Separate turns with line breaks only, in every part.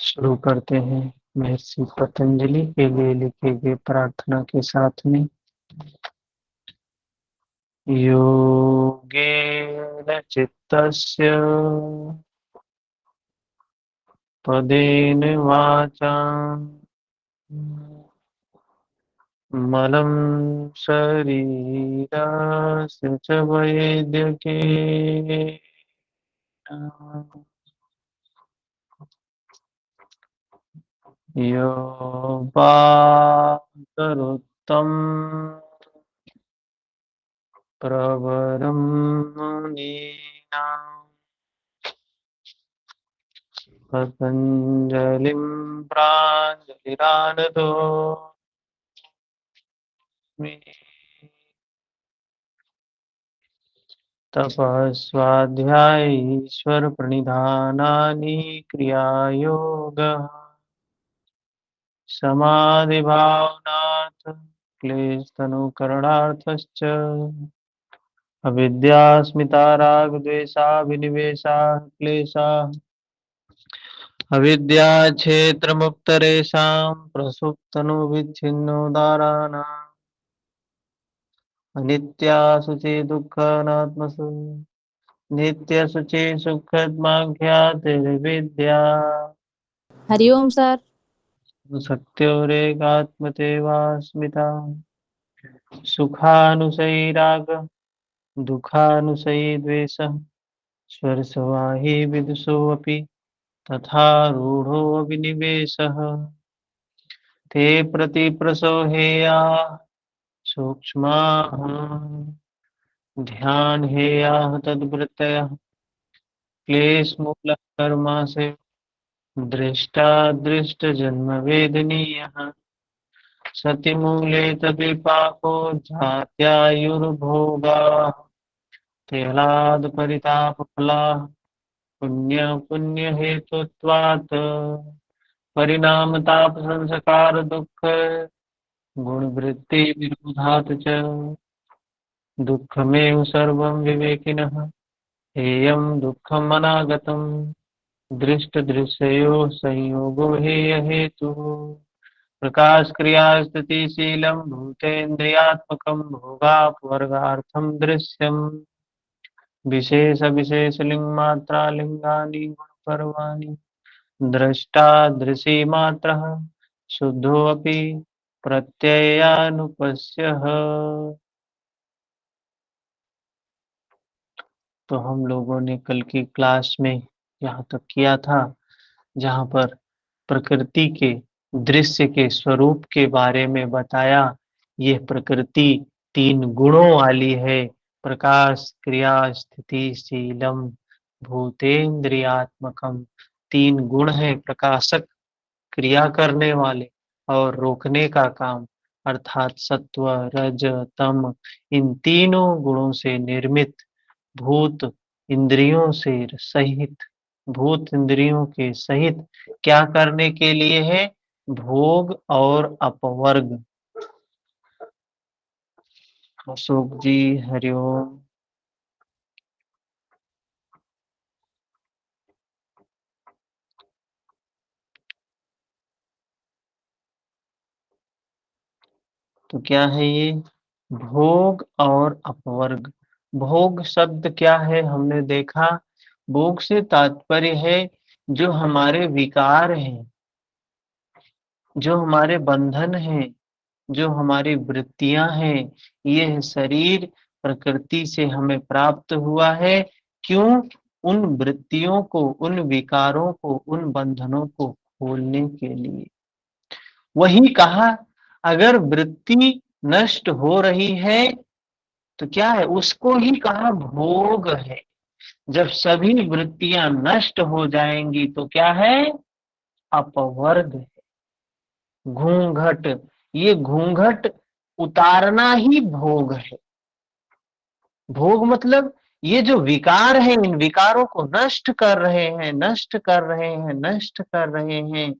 शुरू करते हैं महर्षि पतंजलि के लिए लिखे गए प्रार्थना के साथ में। योगेन चित्तस्य पदेन वाचा मलं शरीरस्य च वैद्यकेन योपाकरोत्तम प्रवरं मुनीनां पतञ्जलिं प्राञ्जलिरानतोऽस्मि। तपः स्वाध्याय ईश्वर प्रणिधानानि क्रियायोगः समाधिभावनात् क्लेशतनुकरणार्थश्च अविद्यास्मिता रागद्वेषाभिनिवेशाः क्लेशाः अविद्याक्षेत्रमुक्तरेषां प्रसुप्तनुविच्छिन्नोदाराणाम् अनित्यासुचे दुःखानात्मसु नित्यसुचे सुखद्माख्यातिर्विद्या
हरिओम सर।
सत्योरेकात्मतेवास्मिता सुखानुसैराग दुःखानुसयी द्वेषः स्वर्शवाहि विदुषोऽपि तथा रूढो विनिवेशः ते प्रतिप्रसो हेया सूक्ष्माः ध्यान हेयाः तद्वृत्तयः क्लेशमूलः कर्माशय दृष्टादृष्टजन्म वेदनीयः सतिमूले तद्विपाको जात्यायुर्भोगाः तेलादपरितापफलाः पुण्यहेतुत्वात् परिणामतापसंस्कार दुःख गुणवृत्ति विरोधात् च दुःखमेव सर्वं विवेकिनः हेयं दुःखम् अनागतम् दृष्टदृश्ययोः संयोगो हेय हेतुः प्रकाश क्रिया स्थितिशीलं भूतेन्द्रियात्मकं भोगापवर्गार्थं दृश्यम् विशेष विशेषलिंग मात्रा लिंगानि गुणपर्वाणि दृष्टा दृशी मात्रः शुद्धोऽपि प्रत्ययानुपस्यः। तो हम लोगों ने कल की क्लास में यहाँ तक किया था जहाँ पर प्रकृति के दृश्य के स्वरूप के बारे में बताया। यह प्रकृति तीन गुणों वाली है। प्रकाश क्रिया स्थिति शीलम भूतेन्द्रियात्मकम। तीन गुण है, प्रकाशक क्रिया करने वाले और रोकने का काम, अर्थात सत्व रज तम। इन तीनों गुणों से निर्मित भूत इंद्रियों से सहित, भूत इंद्रियों के सहित क्या करने के लिए है? भोग और अपवर्ग। अशोक जी हरिओम। तो क्या है ये? भोग और अपवर्ग। भोग शब्द क्या है हमने देखा। भोग से तात्पर्य है जो हमारे विकार हैं, जो हमारे बंधन हैं, जो हमारी वृत्तियां हैं। यह शरीर प्रकृति से हमें प्राप्त हुआ है। क्यों? उन वृत्तियों को, उन विकारों को, उन बंधनों को खोलने के लिए। वही कहा, अगर वृत्ति नष्ट हो रही है तो क्या है? उसको ही कहा भोग है। जब सभी वृत्तियां नष्ट हो जाएंगी तो क्या है? अपवर्ग है, घूंघट। ये घूंघट उतारना ही भोग है। भोग मतलब ये जो विकार है, इन विकारों को नष्ट कर रहे हैं, नष्ट कर रहे हैं, नष्ट कर रहे हैं।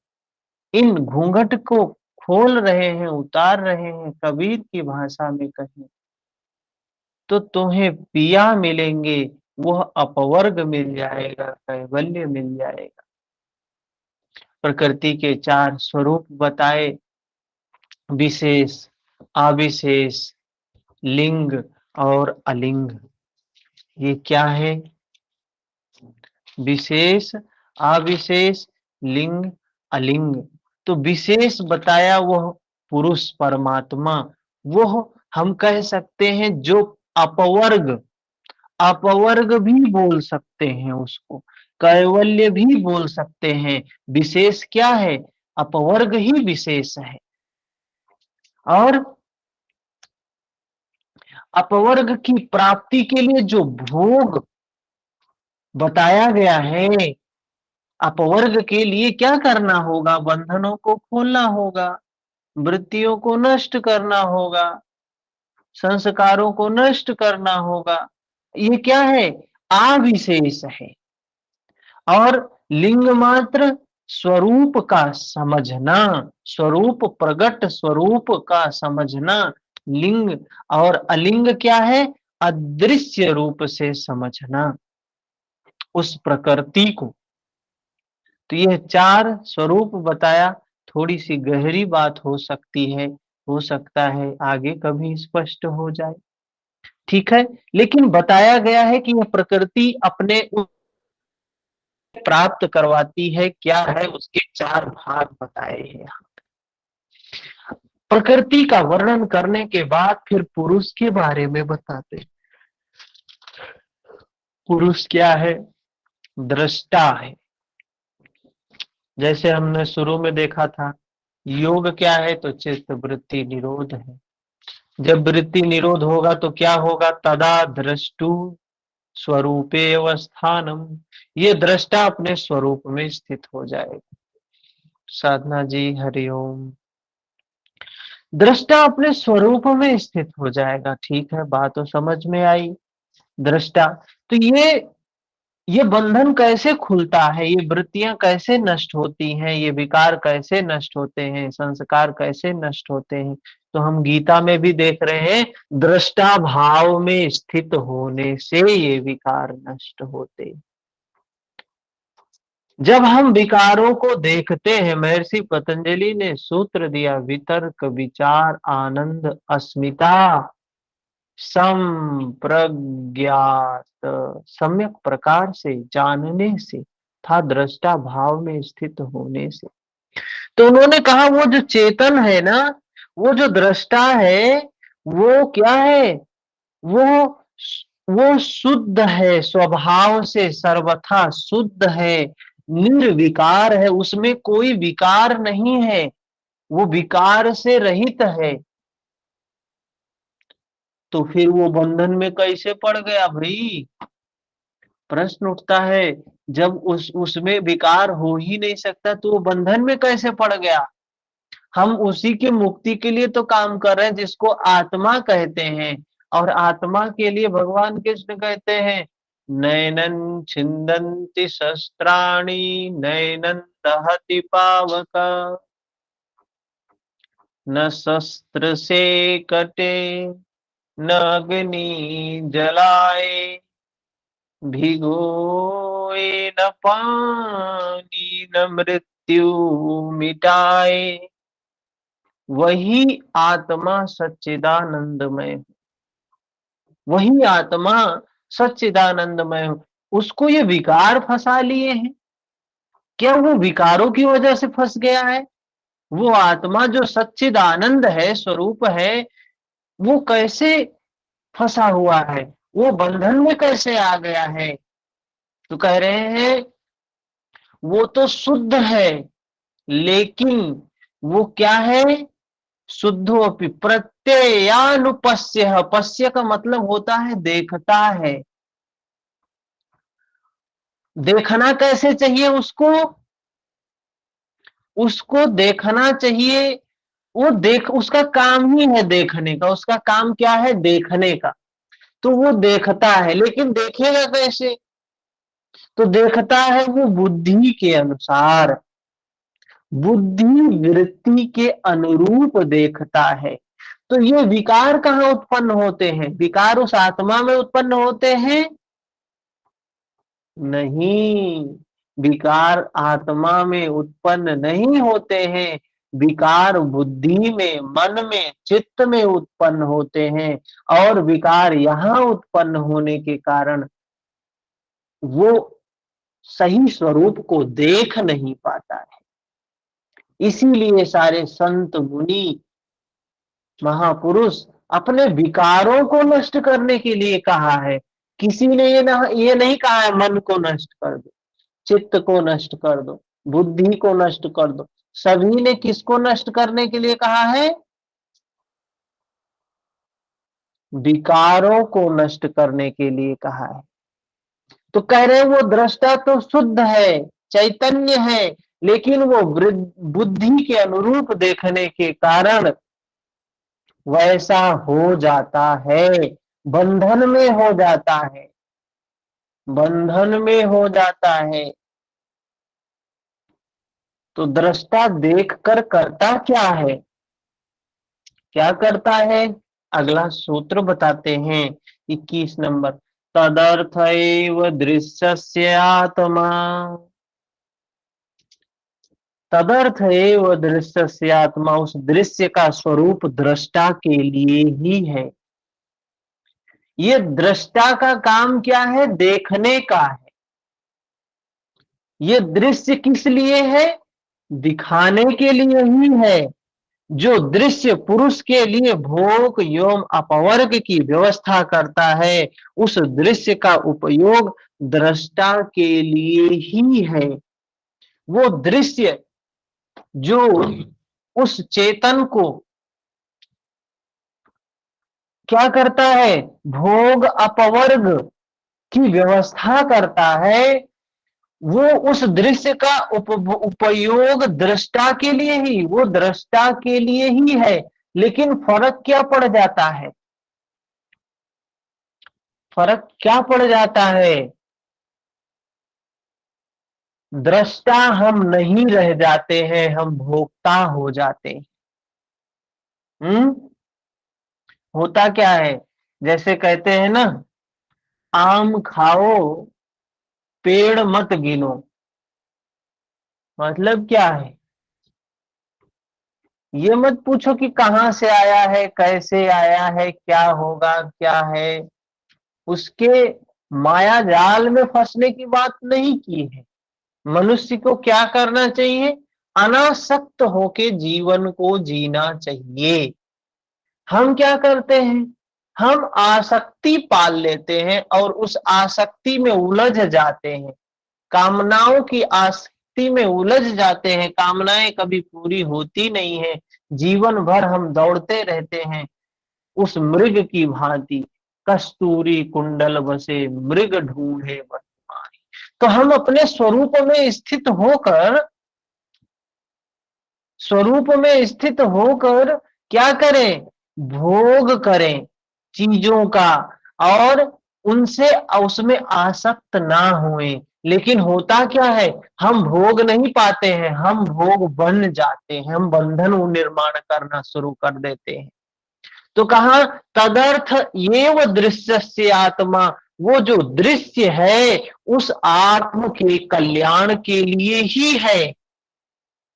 इन घूंघट को खोल रहे हैं, उतार रहे हैं। कबीर की भाषा में कहें तो तुम्हें पिया मिलेंगे, वह अपवर्ग मिल जाएगा, कैवल्य मिल जाएगा। प्रकृति के 4 स्वरूप बताए, विशेष, अविशेष, लिंग और अलिंग। ये क्या है? विशेष, अविशेष, लिंग, अलिंग। तो विशेष बताया वह पुरुष परमात्मा, वह हम कह सकते हैं जो अपवर्ग, अपवर्ग भी बोल सकते हैं उसको, कैवल्य भी बोल सकते हैं। विशेष क्या है? अपवर्ग ही विशेष है। और अपवर्ग की प्राप्ति के लिए जो भोग बताया गया है, अपवर्ग के लिए क्या करना होगा? बंधनों को खोलना होगा, वृत्तियों को नष्ट करना होगा, संस्कारों को नष्ट करना होगा। ये क्या है? अविशेष है। और लिंग मात्र स्वरूप का समझना, स्वरूप, प्रगट स्वरूप का समझना लिंग। और अलिंग क्या है? अदृश्य रूप से समझना उस प्रकृति को। तो यह 4 स्वरूप बताया। थोड़ी सी गहरी बात हो सकती है, हो सकता है आगे कभी स्पष्ट हो जाए, ठीक है। लेकिन बताया गया है कि यह प्रकृति अपने प्राप्त करवाती है, क्या है उसके 4 भाग बताए हैं। प्रकृति का वर्णन करने के बाद फिर पुरुष के बारे में बताते हैं। पुरुष क्या है? दृष्टा है। जैसे हमने शुरू में देखा था, योग क्या है? तो चित्त वृत्ति निरोध है। जब वृत्ति निरोध होगा तो क्या होगा? तदा दृष्टु स्वरूपे अवस्थानम, ये दृष्टा अपने स्वरूप में स्थित हो जाएगा। साधना जी हरिओम। दृष्टा अपने स्वरूप में स्थित हो जाएगा, ठीक है, बात तो समझ में आई। दृष्टा, तो ये बंधन कैसे खुलता है? ये वृत्तियां कैसे नष्ट होती हैं? ये विकार कैसे नष्ट होते हैं? संस्कार कैसे नष्ट होते हैं? तो हम गीता में भी देख रहे हैं, दृष्टा भाव में स्थित होने से ये विकार नष्ट होते। जब हम विकारों को देखते हैं, महर्षि पतंजलि ने सूत्र दिया, वितर्क, विचार, आनंद, अस्मिता, संप्रज्ञात, सम्यक प्रकार से जानने से था, दृष्टा भाव में स्थित होने से। तो उन्होंने कहा वो जो चेतन है ना, वो जो दृष्टा है, वो क्या है? वो वो शुद्ध है, स्वभाव से सर्वथा शुद्ध है, निर्विकार है, उसमें कोई विकार नहीं है, वो विकार से रहित है। तो फिर वो बंधन में कैसे पड़ गया भाई? प्रश्न उठता है। जब उसमें विकार हो ही नहीं सकता तो वो बंधन में कैसे पड़ गया? हम उसी की मुक्ति के लिए तो काम कर रहे हैं जिसको आत्मा कहते हैं। और आत्मा के लिए भगवान कृष्ण कहते हैं, नैनन छिन्दन्ति शस्त्राणि, नैनन दहति पावक, न शस्त्र से कटे, न अग्नि जलाए, भिगोए न पानी, न मृत्यु मिटाए। वही आत्मा सच्चिदानंदमय, वही आत्मा सच्चिदानंदमय। उसको ये विकार फंसा लिए हैं। क्या वो विकारों की वजह से फंस गया है? वो आत्मा जो सच्चिदानंद है, स्वरूप है, वो कैसे फंसा हुआ है? वो बंधन में कैसे आ गया है? तो कह रहे हैं वो तो शुद्ध है, लेकिन वो क्या है? शुद्धोपि प्रत्ययानुपस्य, पश्य का मतलब होता है देखता है। देखना कैसे चाहिए उसको? उसको देखना चाहिए, वो देख, उसका काम ही है देखने का, उसका काम क्या है? देखने का। तो वो देखता है, लेकिन देखेगा कैसे? तो देखता है वो बुद्धि के अनुसार, बुद्धि वृत्ति के अनुरूप देखता है। तो ये विकार कहाँ उत्पन्न होते हैं? विकार उस आत्मा में उत्पन्न होते हैं? नहीं, विकार आत्मा में उत्पन्न नहीं होते हैं, विकार बुद्धि में, मन में, चित्त में उत्पन्न होते हैं। और विकार यहाँ उत्पन्न होने के कारण वो सही स्वरूप को देख नहीं पाता है। इसीलिए सारे संत मुनि महापुरुष अपने विकारों को नष्ट करने के लिए कहा है। किसी ने ये नहीं कहा है मन को नष्ट कर दो, चित्त को नष्ट कर दो, बुद्धि को नष्ट कर दो। सभी ने किसको नष्ट करने के लिए कहा है? विकारों को नष्ट करने के लिए कहा है। तो कह रहे हैं वो दृष्टा तो शुद्ध है, चैतन्य है, लेकिन वो बुद्धि के अनुरूप देखने के कारण वैसा हो जाता है, बंधन में हो जाता है, बंधन में हो जाता है। तो दृष्टा देखकर करता क्या है? क्या करता है? अगला सूत्र बताते हैं 21 नंबर। तदर्थ एव दृश्यस्य आत्मा, तदर्थ एव दृश्यस्य आत्मा, उस दृश्य का स्वरूप दृष्टा के लिए ही है। ये दृष्टा का काम क्या है? देखने का है। ये दृश्य किस लिए है? दिखाने के लिए ही है। जो दृश्य पुरुष के लिए भोग एवं अपवर्ग की व्यवस्था करता है, उस दृश्य का उपयोग दृष्टा के लिए ही है। वो दृश्य जो उस चेतन को क्या करता है? भोग अपवर्ग की व्यवस्था करता है। वो उस दृश्य का उपयोग दृष्टा के लिए ही, वो दृष्टा के लिए ही है। लेकिन फर्क क्या पड़ जाता है? फर्क क्या पड़ जाता है? दृष्टा हम नहीं रह जाते हैं, हम भोक्ता हो जाते हैं। होता क्या है? जैसे कहते हैं ना, आम खाओ पेड़ मत गिनो। मतलब क्या है? ये मत पूछो कि कहां से आया है, कैसे आया है, क्या होगा, क्या है। उसके माया जाल में फंसने की बात नहीं की है। मनुष्य को क्या करना चाहिए? अनासक्त होके जीवन को जीना चाहिए। हम क्या करते हैं? हम आसक्ति पाल लेते हैं और उस आसक्ति में उलझ जाते हैं, कामनाओं की आसक्ति में उलझ जाते हैं। कामनाएं कभी पूरी होती नहीं है, जीवन भर हम दौड़ते रहते हैं उस मृग की भांति। कस्तूरी कुंडल बसे मृग ढूंढे वन माही। तो हम अपने स्वरूप में स्थित होकर क्या करें? भोग करें चीजों का, और उनसे उसमें आसक्त ना हुए। लेकिन होता क्या है? हम भोग नहीं पाते हैं, हम भोग बन जाते हैं, हम बंधन निर्माण करना शुरू कर देते हैं। तो कहा तदर्थ एव दृश्यस्य आत्मा, वो जो दृश्य है उस आत्म के कल्याण के लिए ही है।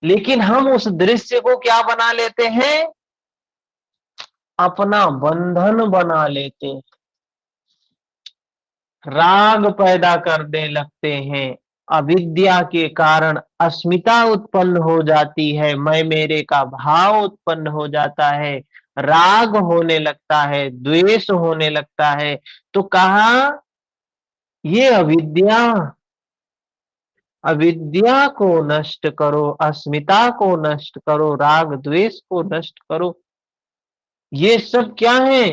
लेकिन हम उस दृश्य को क्या बना लेते हैं? अपना बंधन बना लेते हैं, राग पैदा करने लगते हैं। अविद्या के कारण अस्मिता उत्पन्न हो जाती है, मैं मेरे का भाव उत्पन्न हो जाता है, राग होने लगता है, द्वेष होने लगता है। तो कहा ये अविद्या, अविद्या को नष्ट करो, अस्मिता को नष्ट करो, राग द्वेष को नष्ट करो। ये सब क्या है?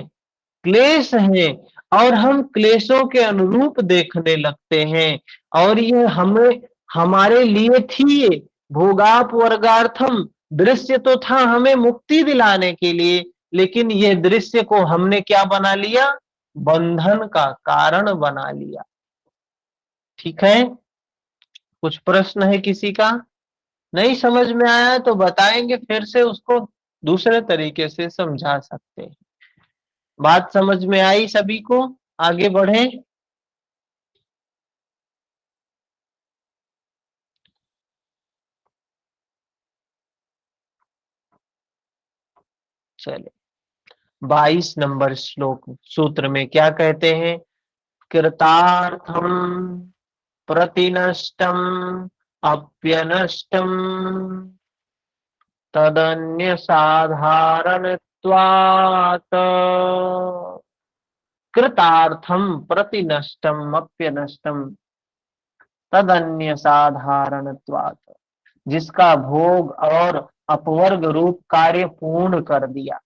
क्लेश है। और हम क्लेशों के अनुरूप देखने लगते हैं। और ये हमें, हमारे लिए थी ये भोगाप वर्गार्थम, दृश्य तो था हमें मुक्ति दिलाने के लिए। लेकिन ये दृश्य को हमने क्या बना लिया? बंधन का कारण बना लिया। ठीक है? कुछ प्रश्न है किसी का? नहीं समझ में आया तो बताएंगे, फिर से उसको दूसरे तरीके से समझा सकते हैं। बात समझ में आई सभी को? आगे बढ़े। चले 22 नंबर श्लोक सूत्र में क्या कहते हैं? कृतार्थम प्रतिनष्टम अप्यनष्टम तदन्य साधारणत्वात्। कृतार्थम प्रतिनष्टम अप्यनष्टम तदन्य साधारणत्वात्। जिसका भोग और अपवर्ग रूप कार्य पूर्ण कर दिया।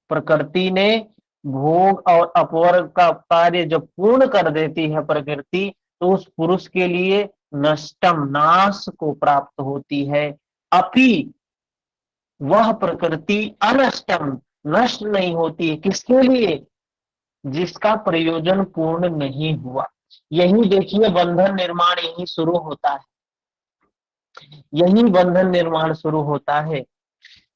प्रकृति ने भोग और अपवर्ग का कार्य जब पूर्ण कर देती है प्रकृति, तो उस पुरुष के लिए नष्टम नाश को प्राप्त होती है। अपि वह प्रकृति अनष्टम नष्ट नहीं होती है। किसके लिए? जिसका प्रयोजन पूर्ण नहीं हुआ। यही देखिए बंधन निर्माण यही शुरू होता है। यही बंधन निर्माण शुरू होता है।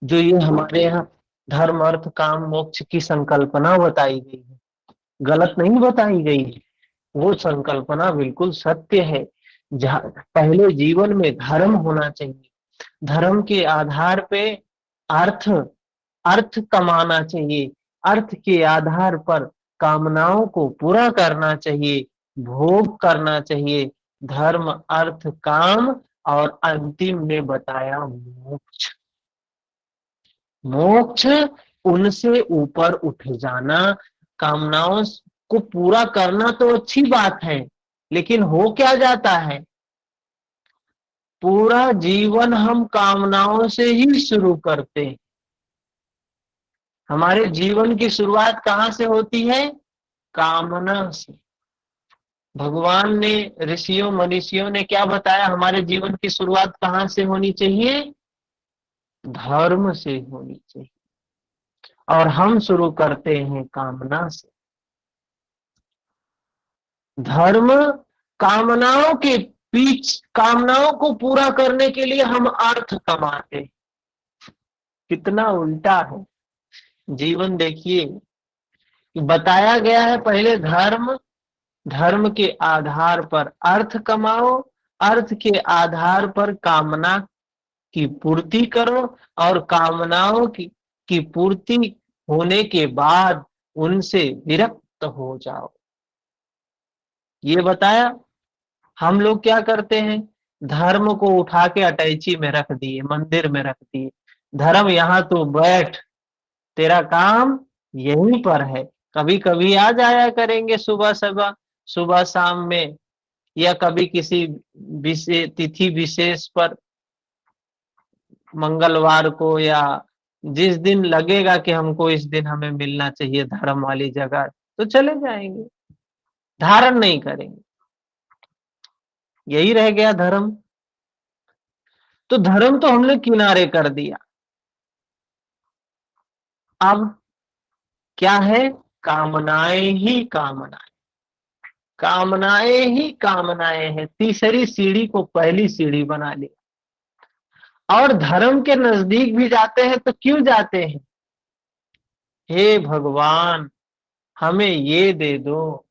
जो ये हमारे यहाँ धर्म अर्थ काम मोक्ष की संकल्पना बताई गई है, गलत नहीं बताई गई है। वो संकल्पना बिल्कुल सत्य है। जहाँ पहले जीवन में धर्म होना चाहिए, धर्म के आधार पे अर्थ अर्थ कमाना चाहिए, अर्थ के आधार पर कामनाओं को पूरा करना चाहिए, भोग करना चाहिए। धर्म अर्थ काम और अंतिम में बताया मोक्ष। मोक्ष उनसे ऊपर उठ जाना। कामनाओं को पूरा करना तो अच्छी बात है, लेकिन हो क्या जाता है? पूरा जीवन हम कामनाओं से ही शुरू करते हैं। हमारे जीवन की शुरुआत कहां से होती है? कामना से। भगवान ने ऋषियों मनीषियों ने क्या बताया? हमारे जीवन की शुरुआत कहां से होनी चाहिए? धर्म से होनी चाहिए। और हम शुरू करते हैं कामना से। धर्म कामनाओं के कामनाओं को पूरा करने के लिए हम अर्थ कमाते हैं। कितना उल्टा है जीवन। देखिए बताया गया है पहले धर्म, धर्म के आधार पर अर्थ कमाओ, अर्थ के आधार पर कामना की पूर्ति करो, और कामनाओं की पूर्ति होने के बाद उनसे विरक्त हो जाओ। ये बताया। हम लोग क्या करते हैं? धर्म को उठा के अटैची में रख दिए, मंदिर में रख दिए। धर्म यहाँ तो बैठ, तेरा काम यहीं पर है। कभी कभी आ जाया करेंगे सुबह सुबह, सुबह शाम में, या कभी किसी विशेष तिथि विशेष पर, मंगलवार को, या जिस दिन लगेगा कि हमको इस दिन हमें मिलना चाहिए धर्म वाली जगह, तो चले जाएंगे। धारण नहीं करेंगे। यही रह गया धर्म। तो धर्म तो हमने किनारे कर दिया। अब क्या है? कामनाएं ही कामनाएं, कामनाएं ही कामनाएं हैं। तीसरी सीढ़ी को पहली सीढ़ी बना लिया। और धर्म के नजदीक भी जाते हैं तो क्यों जाते हैं? हे भगवान हमें ये दे दो,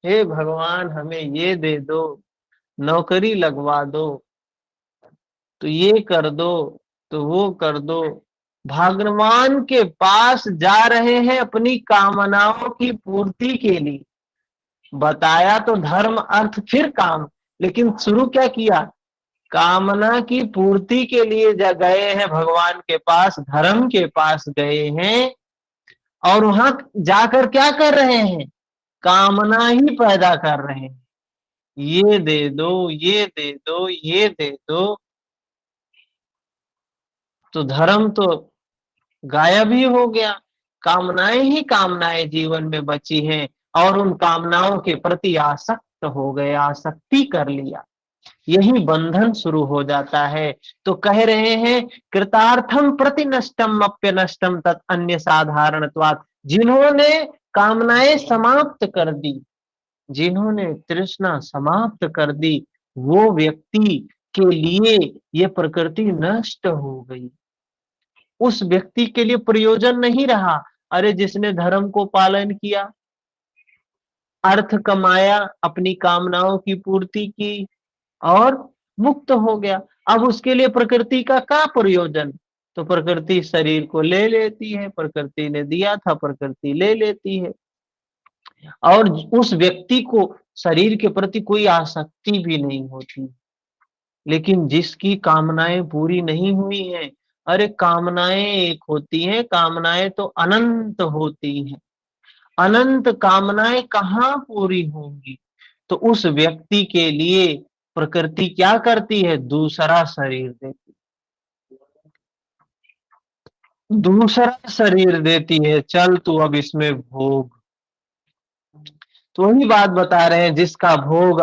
हे भगवान हमें ये दे दो, नौकरी लगवा दो, तो ये कर दो, तो वो कर दो। भगवान के पास जा रहे हैं अपनी कामनाओं की पूर्ति के लिए। बताया तो धर्म अर्थ फिर काम, लेकिन शुरू क्या किया? कामना की पूर्ति के लिए गए हैं भगवान के पास, धर्म के पास गए हैं। और वहां जाकर क्या कर रहे हैं? कामना ही पैदा कर रहे हैं। ये दे दो, ये दे दो, ये दे दो। तो धर्म तो गायब ही हो गया। कामनाएं ही कामनाएं जीवन में बची हैं, और उन कामनाओं के प्रति आसक्त हो गए, आसक्ति कर लिया। यही बंधन शुरू हो जाता है। तो कह रहे हैं कृतार्थम प्रतिनष्टम अप्यनष्टम तत् अन्य साधारणत्वात्। जिन्होंने कामनाएं समाप्त कर दी, जिन्होंने तृष्णा समाप्त कर दी, वो व्यक्ति के लिए ये प्रकृति नष्ट हो गई। उस व्यक्ति के लिए प्रयोजन नहीं रहा। अरे जिसने धर्म को पालन किया, अर्थ कमाया, अपनी कामनाओं की पूर्ति की और मुक्त हो गया, अब उसके लिए प्रकृति का क्या प्रयोजन? तो प्रकृति शरीर को ले लेती है, प्रकृति ने दिया था, प्रकृति ले लेती है। और उस व्यक्ति को शरीर के प्रति कोई आसक्ति भी नहीं होती। लेकिन जिसकी कामनाएं पूरी नहीं हुई हैं, अरे कामनाएं एक होती हैं, कामनाएं तो अनंत होती हैं। अनंत कामनाएं कहाँ पूरी होंगी? तो उस व्यक्ति के लिए प्रकृति क्या करती है? दूसरा शरीर देती, दूसरा शरीर देती है, चल तू अब इसमें भोग। तो वही बात बता रहे हैं, जिसका भोग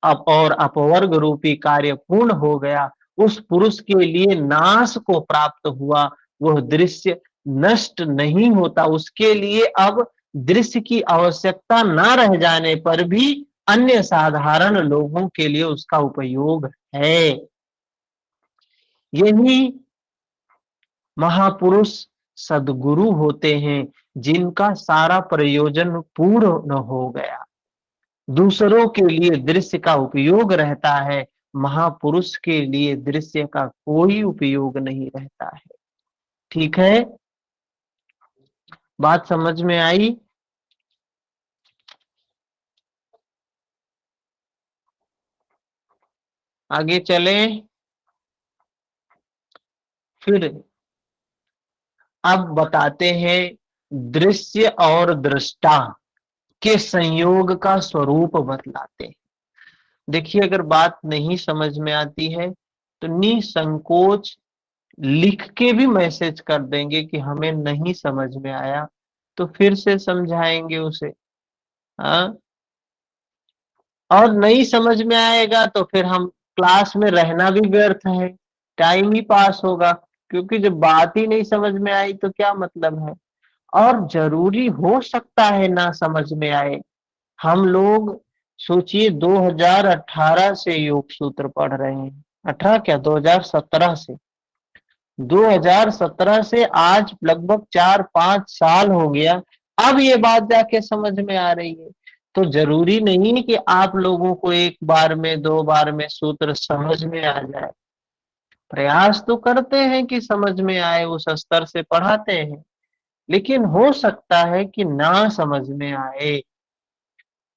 और अपवर्ग रूपी कार्य पूर्ण हो गया, उस पुरुष के लिए नाश को प्राप्त हुआ। वह दृश्य नष्ट नहीं होता, उसके लिए अब दृश्य की आवश्यकता न रह जाने पर भी अन्य साधारण लोगों के लिए उसका उपयोग है। यही महापुरुष सद्गुरु होते हैं, जिनका सारा प्रयोजन पूर्ण हो गया, दूसरों के लिए दृश्य का उपयोग रहता है, महापुरुष के लिए दृश्य का कोई उपयोग नहीं रहता है। ठीक है, बात समझ में आई? आगे चले। फिर अब बताते हैं दृश्य और दृष्टा के संयोग का स्वरूप बतलाते हैं। देखिए, अगर बात नहीं समझ में आती है तो निसंकोच लिख के भी मैसेज कर देंगे कि हमें नहीं समझ में आया, तो फिर से समझाएंगे उसे। हाँ, और नहीं समझ में आएगा तो फिर हम क्लास में रहना भी व्यर्थ है, टाइम ही पास होगा, क्योंकि जब बात ही नहीं समझ में आई तो क्या मतलब है। और जरूरी हो सकता है ना समझ में आए। हम लोग सोचिए 2018 से योग सूत्र पढ़ रहे हैं, 18 क्या 2017 से, 2017 से आज लगभग 4-5 साल हो गया, अब ये बात जाके समझ में आ रही है। तो जरूरी नहीं है कि आप लोगों को एक बार में 2 बार में सूत्र समझ में आ जाए। प्रयास तो करते हैं कि समझ में आए, उस स्तर से पढ़ाते हैं, लेकिन हो सकता है कि ना समझ में आए।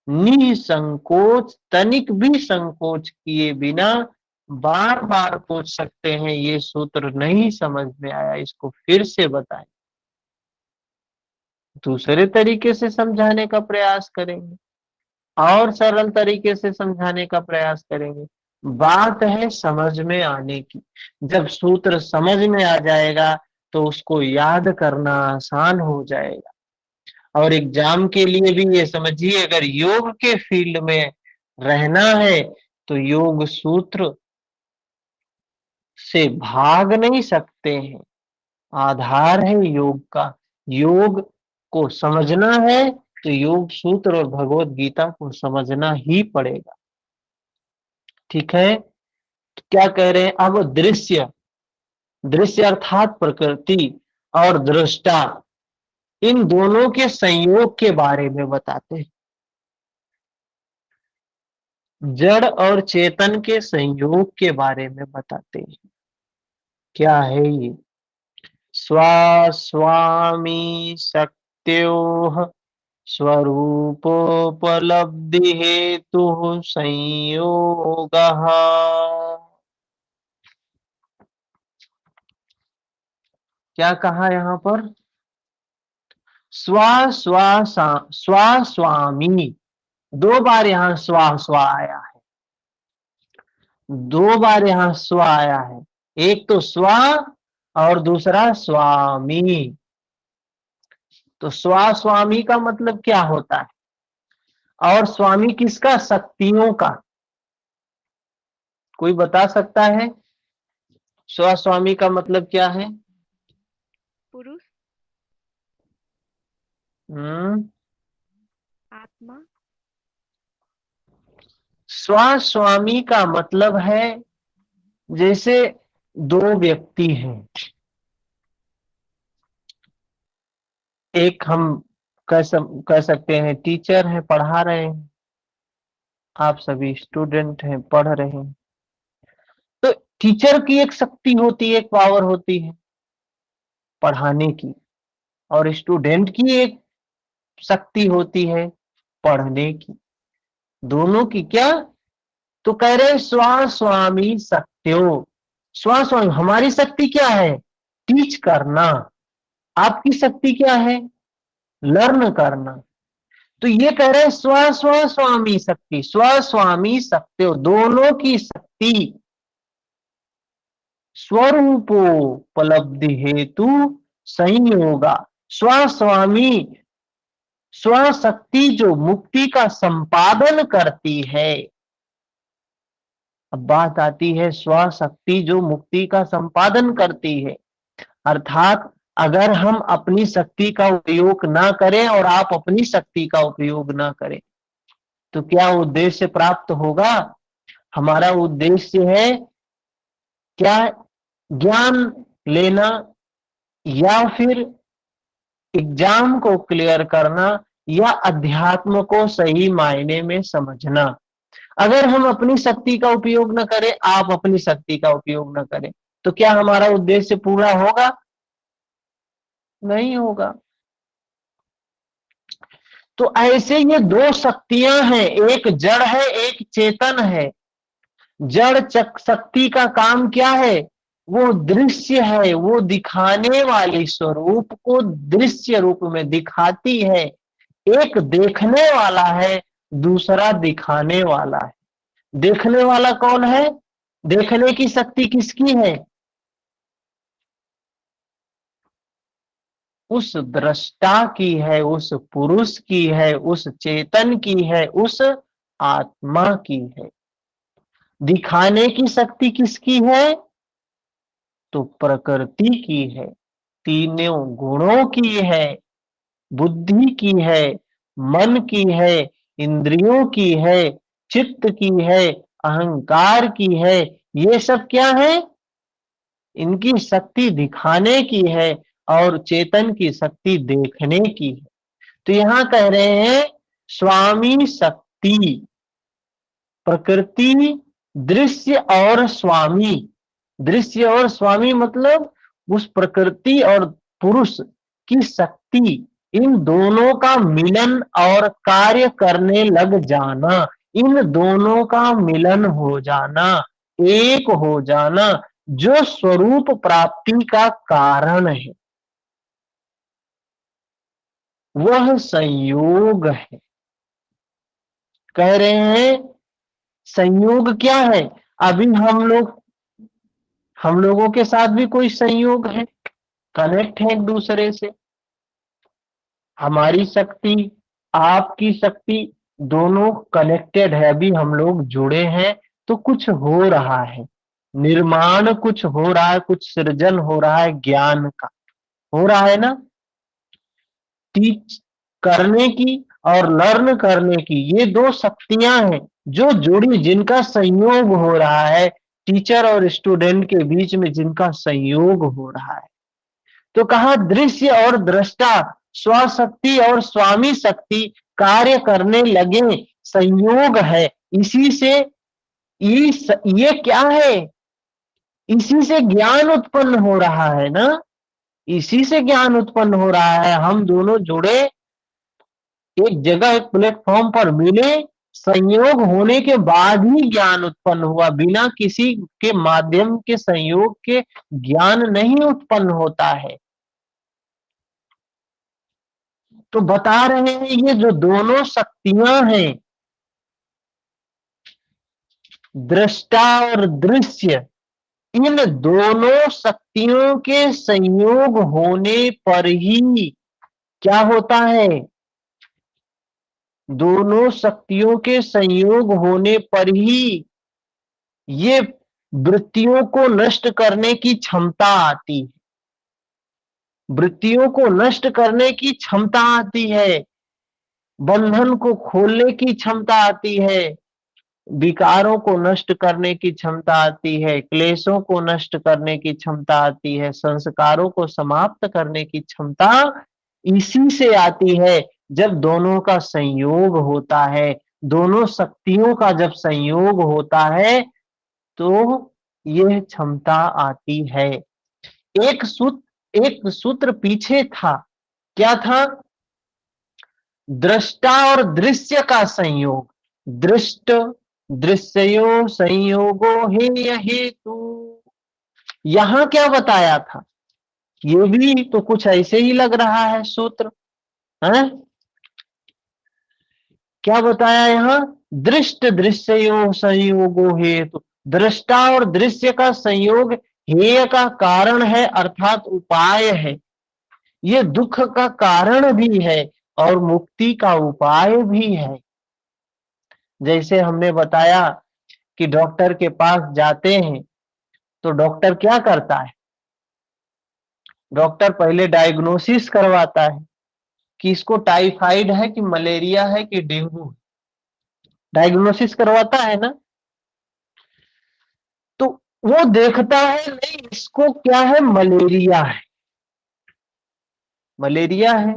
निसंकोच, तनिक भी संकोच किए बिना बार बार पूछ सकते हैं, ये सूत्र नहीं समझ में आया, इसको फिर से बताएं। दूसरे तरीके से समझाने का प्रयास करेंगे और सरल तरीके से समझाने का प्रयास करेंगे। बात है समझ में आने की। जब सूत्र समझ में आ जाएगा तो उसको याद करना आसान हो जाएगा। और एग्जाम के लिए भी ये समझिए, अगर योग के फील्ड में रहना है तो योग सूत्र से भाग नहीं सकते हैं, आधार है योग का। योग को समझना है तो योग सूत्र और भगवत गीता को समझना ही पड़ेगा। ठीक है, तो क्या कह रहे हैं अब? दृश्य, दृश्य अर्थात प्रकृति, और दृष्टा, इन दोनों के संयोग के बारे में बताते हैं। जड़ और चेतन के संयोग के बारे में बताते हैं। क्या है ये? स्वामी शक्त्योः स्वरूपोपलब्धि हेतु संयोगः। क्या कहा यहाँ पर? स्वामी, 2 बार यहाँ स्वा आया है, 2 बार यहाँ स्व आया है। एक तो स्व और दूसरा स्वामी। तो स्वामी का मतलब क्या होता है? और स्वामी किसका? शक्तियों का। कोई बता सकता है स्वामी का मतलब क्या है?
पुरुष,
हम्म,
आत्मा।
स्वामी का मतलब है जैसे 2 व्यक्ति हैं, एक हम कह सकते हैं टीचर हैं, पढ़ा रहे हैं, आप सभी स्टूडेंट हैं, पढ़ रहे हैं। तो टीचर की एक शक्ति होती है, एक पावर होती है, पढ़ाने की, और स्टूडेंट की एक शक्ति होती है पढ़ने की। दोनों की क्या? तो कह रहे स्वामी शक्त्यो। स्वामी, हमारी शक्ति क्या है? टीच करना। आपकी शक्ति क्या है? लर्न करना। तो ये कह रहे स्वामी शक्ति, स्वामी शक्त्यो, दोनों की शक्ति स्वरूपोपलब्धि हेतु संयोगा। स्वामी स्वशक्ति जो मुक्ति का संपादन करती है। अब बात आती है स्वशक्ति जो मुक्ति का संपादन करती है, अर्थात अगर हम अपनी शक्ति का उपयोग ना करें और आप अपनी शक्ति का उपयोग ना करें तो क्या उद्देश्य प्राप्त होगा? हमारा उद्देश्य है क्या? ज्ञान लेना या फिर एग्जाम को क्लियर करना या अध्यात्म को सही मायने में समझना। अगर हम अपनी शक्ति का उपयोग न करें, आप अपनी शक्ति का उपयोग न करें, तो क्या हमारा उद्देश्य पूरा होगा? नहीं होगा। तो ऐसे ये दो शक्तियां हैं, एक जड़ है एक चेतन है। जड़ शक्ति का काम क्या है? वो दृश्य है, वो दिखाने वाली स्वरूप को दृश्य रूप में दिखाती है। एक देखने वाला है, दूसरा दिखाने वाला है। देखने वाला कौन है? देखने की शक्ति किसकी है? उस दृष्टा की है, उस पुरुष की है, उस चेतन की है, उस आत्मा की है। दिखाने की शक्ति किसकी है? तो प्रकृति की है, तीनों गुणों की है, बुद्धि की है, मन की है, इंद्रियों की है, चित्त की है, अहंकार की है। ये सब क्या है? इनकी शक्ति दिखाने की है और चेतन की शक्ति देखने की है। तो यहां कह रहे हैं स्वामी शक्ति, प्रकृति, दृश्य और स्वामी। दृश्य और स्वामी मतलब उस प्रकृति और पुरुष की शक्ति, इन दोनों का मिलन और कार्य करने लग जाना, इन दोनों का मिलन हो जाना, एक हो जाना, जो स्वरूप प्राप्ति का कारण है, वह संयोग है। कह रहे हैं संयोग क्या है? अभी हम लोगों के साथ भी कोई संयोग है, कनेक्ट है एक दूसरे से। हमारी शक्ति, आपकी शक्ति, दोनों कनेक्टेड है। अभी हम लोग जुड़े हैं तो कुछ हो रहा है, निर्माण कुछ हो रहा है, कुछ सृजन हो रहा है, ज्ञान का हो रहा है ना। टीच करने की और लर्न करने की, ये दो शक्तियां हैं जो जुड़ी, जिनका संयोग हो रहा है, टीचर और स्टूडेंट के बीच में जिनका संयोग हो रहा है। तो कहा दृश्य और दृष्टा, स्वशक्ति और स्वामी शक्ति कार्य करने लगे, संयोग है। इसी से ये क्या है? इसी से ज्ञान उत्पन्न हो रहा है ना, इसी से ज्ञान उत्पन्न हो रहा है। हम दोनों जुड़े, एक जगह एक प्लेटफॉर्म पर मिले, संयोग होने के बाद ही ज्ञान उत्पन्न हुआ। बिना किसी के माध्यम के संयोग के ज्ञान नहीं उत्पन्न होता है। तो बता रहे हैं ये जो दोनों शक्तियां हैं, दृष्टा और दृश्य, इन दोनों शक्तियों के संयोग होने पर ही क्या होता है? दोनों शक्तियों के संयोग होने पर ही ये वृत्तियों को नष्ट करने की क्षमता आती है। वृत्तियों को नष्ट करने की क्षमता आती है, बंधन को खोलने की क्षमता आती है, विकारों को नष्ट करने की क्षमता आती है, क्लेशों को नष्ट करने की क्षमता आती है, संस्कारों को समाप्त करने की क्षमता इसी से आती है जब दोनों का संयोग होता है। दोनों शक्तियों का जब संयोग होता है तो यह क्षमता आती है। एक एक सूत्र पीछे था, क्या था? दृष्टा और दृश्य का संयोग, दृष्ट दृश्यो संयोगो हेय हेतु। यहां क्या बताया था? ये भी तो कुछ ऐसे ही लग रहा है सूत्र, है? क्या बताया यहाँ? दृष्ट दृश्यो संयोगो हेतु, दृष्टा और दृश्य का संयोग हेय का कारण है, अर्थात उपाय है। ये दुख का कारण भी है और मुक्ति का उपाय भी है। जैसे हमने बताया कि डॉक्टर के पास जाते हैं तो डॉक्टर क्या करता है? डॉक्टर पहले डायग्नोसिस करवाता है कि इसको टाइफाइड है कि मलेरिया है कि डेंगू, डायग्नोसिस करवाता है ना। तो वो देखता है नहीं इसको क्या है, मलेरिया है, मलेरिया है।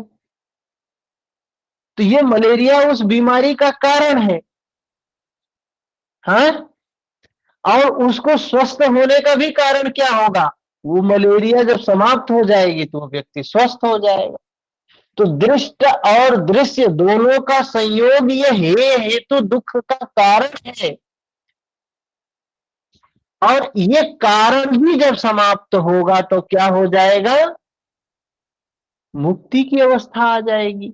तो ये मलेरिया उस बीमारी का कारण है, हाँ। और उसको स्वस्थ होने का भी कारण क्या होगा? वो मलेरिया जब समाप्त हो जाएगी तो वो व्यक्ति स्वस्थ हो जाएगा। तो दृष्ट और दृश्य दोनों का संयोग ये हेतु दुख का कारण है। और ये कारण ही जब समाप्त होगा तो क्या हो जाएगा? मुक्ति की अवस्था आ जाएगी,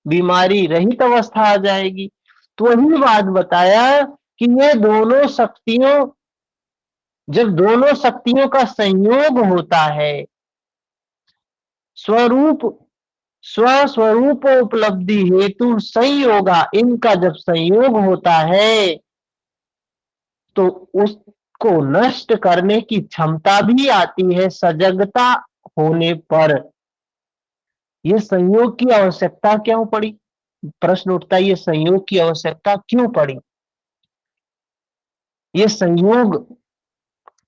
बीमारी रहित अवस्था आ जाएगी। तो वही बात बताया कि ये दोनों शक्तियों, जब दोनों शक्तियों का संयोग होता है, स्वरूप स्वस्वरूप उपलब्धि हेतु संयोगा, इनका जब संयोग होता है तो उसको नष्ट करने की क्षमता भी आती है सजगता होने पर। ये संयोग की आवश्यकता क्यों पड़ी? प्रश्न उठता है, ये संयोग की आवश्यकता क्यों पड़ी? ये संयोग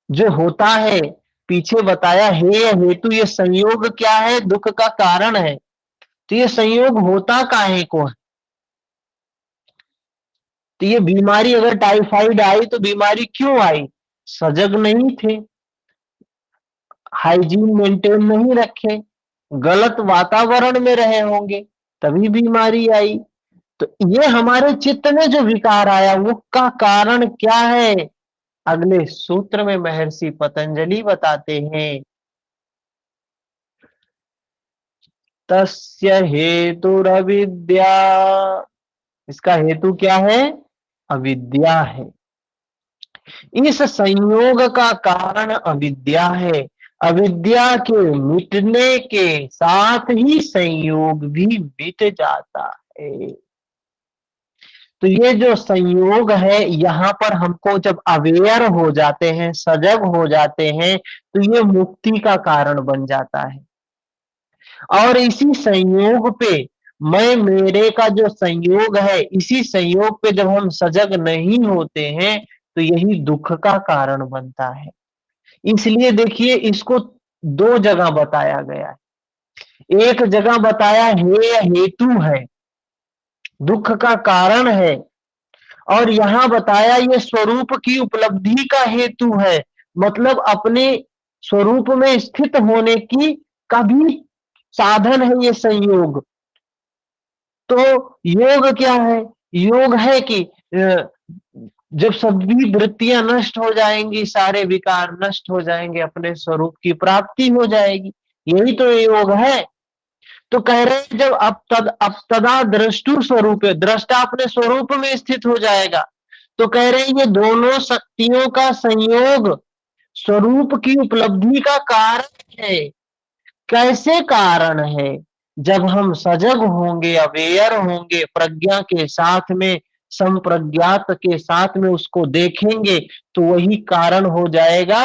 जो होता है, पीछे बताया हे हेतु, ये संयोग क्या है? दुख का कारण है। तो ये संयोग होता काहे को है? तो ये बीमारी अगर टाइफाइड आई तो बीमारी क्यों आई? सजग नहीं थे, हाइजीन मेंटेन नहीं रखे, गलत वातावरण में रहे होंगे, तभी बीमारी आई। तो ये हमारे चित्त में जो विकार आया वो का कारण क्या है? अगले सूत्र में महर्षि पतंजलि बताते हैं, तस्य हेतुरविद्या। इसका हेतु क्या है? अविद्या है। इस संयोग का कारण अविद्या है। अविद्या के मिटने के साथ ही संयोग भी मिट जाता है। तो ये जो संयोग है, यहां पर हमको जब अवेयर हो जाते हैं, सजग हो जाते हैं, तो ये मुक्ति का कारण बन जाता है। और इसी संयोग पे, मैं मेरे का जो संयोग है, इसी संयोग पे जब हम सजग नहीं होते हैं तो यही दुख का कारण बनता है। इसलिए देखिए, इसको दो जगह बताया गया है। एक जगह बताया हे हेतु है, दुख का कारण है, और यहां बताया ये स्वरूप की उपलब्धि का हेतु है, मतलब अपने स्वरूप में स्थित होने की का भी साधन है ये संयोग। तो योग क्या है? योग है कि जब सभी वृत्तियां नष्ट हो जाएंगी, सारे विकार नष्ट हो जाएंगे, अपने स्वरूप की प्राप्ति हो जाएगी, यही तो योग है। तो कह रहे हैं जब अब तदा दृष्टु स्वरूप, दृष्टा अपने स्वरूप में स्थित हो जाएगा। तो कह रहे हैं ये दोनों शक्तियों का संयोग स्वरूप की उपलब्धि का कारण है। कैसे कारण है? जब हम सजग होंगे, अवेयर होंगे, प्रज्ञा के साथ में, संप्रज्ञात के साथ में उसको देखेंगे, तो वही कारण हो जाएगा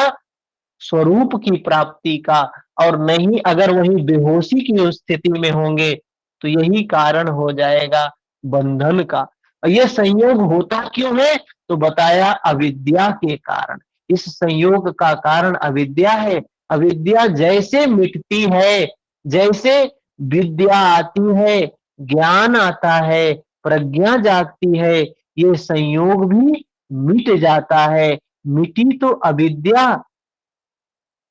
स्वरूप की प्राप्ति का। और नहीं, अगर वही बेहोशी की स्थिति में होंगे तो यही कारण हो जाएगा बंधन का। यह संयोग होता क्यों है? तो बताया अविद्या के कारण। इस संयोग का कारण अविद्या है। अविद्या जैसे मिटती है, जैसे विद्या आती है, ज्ञान आता है, प्रज्ञा जागती है, ये संयोग भी मिट जाता है। मिटी तो अविद्या,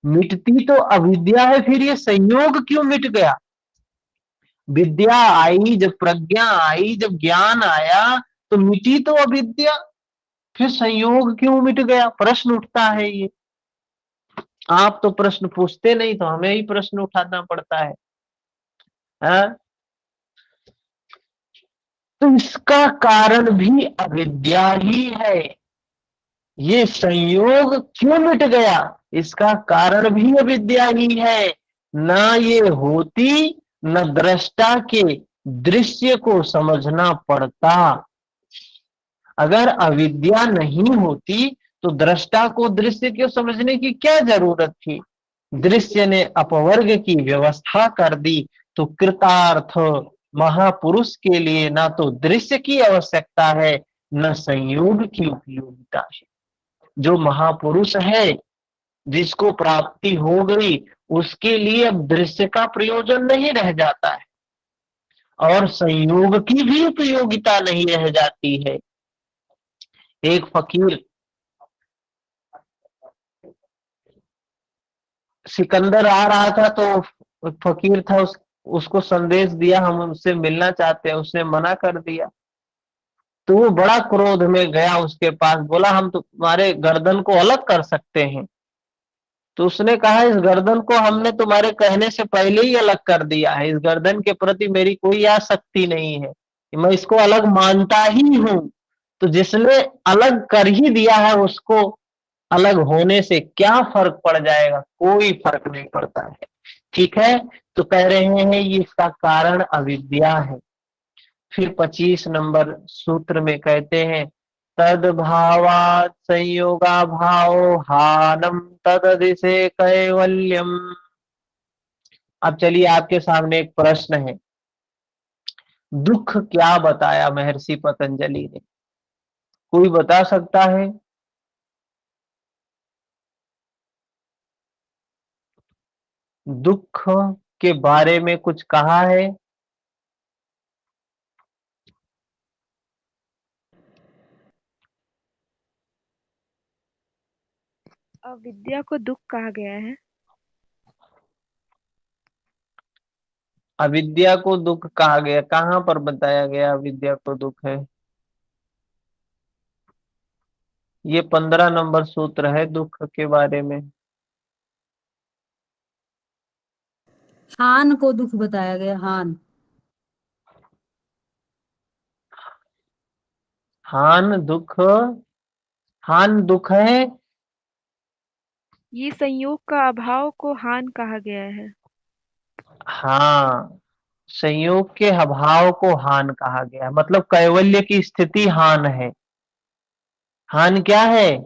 मिटती तो अविद्या है, फिर ये संयोग क्यों मिट गया? विद्या आई, जब प्रज्ञा आई, जब ज्ञान आया तो मिटी तो अविद्या, फिर संयोग क्यों मिट गया? प्रश्न उठता है ये। आप तो प्रश्न पूछते नहीं, तो हमें ही प्रश्न उठाना पड़ता है। हाँ? तो इसका कारण भी अविद्या ही है। ये संयोग क्यों मिट गया? इसका कारण भी अविद्या ही है। ना ये होती, न दृष्टा के दृश्य को समझना पड़ता। अगर अविद्या नहीं होती तो दृष्टा को दृश्य को समझने की क्या जरूरत थी? दृश्य ने अपवर्ग की व्यवस्था कर दी, तो कृतार्थ महापुरुष के लिए ना तो दृश्य की आवश्यकता है, न संयोग की उपयोगिता है। जो महापुरुष है, जिसको प्राप्ति हो गई, उसके लिए अब दृश्य का प्रयोजन नहीं रह जाता है और संयोग की भी उपयोगिता नहीं रह जाती है। एक फकीर, सिकंदर आ रहा था तो फकीर था, उसको संदेश दिया हम उससे मिलना चाहते हैं, उसने मना कर दिया। तो वो बड़ा क्रोध में गया उसके पास, बोला हम तुम्हारे गर्दन को अलग कर सकते हैं। तो उसने कहा इस गर्दन को हमने तुम्हारे कहने से पहले ही अलग कर दिया है, इस गर्दन के प्रति मेरी कोई आसक्ति नहीं है, मैं इसको अलग मानता ही हूं। तो जिसने अलग कर ही दिया है, उसको अलग होने से क्या फर्क पड़ जाएगा? कोई फर्क नहीं पड़ता है। ठीक है, तो कह रहे हैं ये इसका कारण अविद्या है। फिर 25 नंबर सूत्र में कहते हैं तद्भावात् संयोगा भाव हानम तददिशे कैवल्यम। अब चलिए आपके सामने एक प्रश्न है, दुख क्या बताया महर्षि पतंजलि ने? कोई बता सकता है? दुख के बारे में कुछ कहा है?
अविद्या को दुख कहा गया है।
अविद्या को दुख कहा गया, कहां पर बताया गया अविद्या को दुख है? ये 15 नंबर सूत्र है दुख के बारे में।
हान को दुख बताया गया, हान।
हान दुख, हान दुख है।
ये संयोग का अभाव को हान कहा गया है।
हाँ, संयोग के अभाव को हान कहा गया, मतलब कैवल्य की स्थिति हान है। हान क्या है?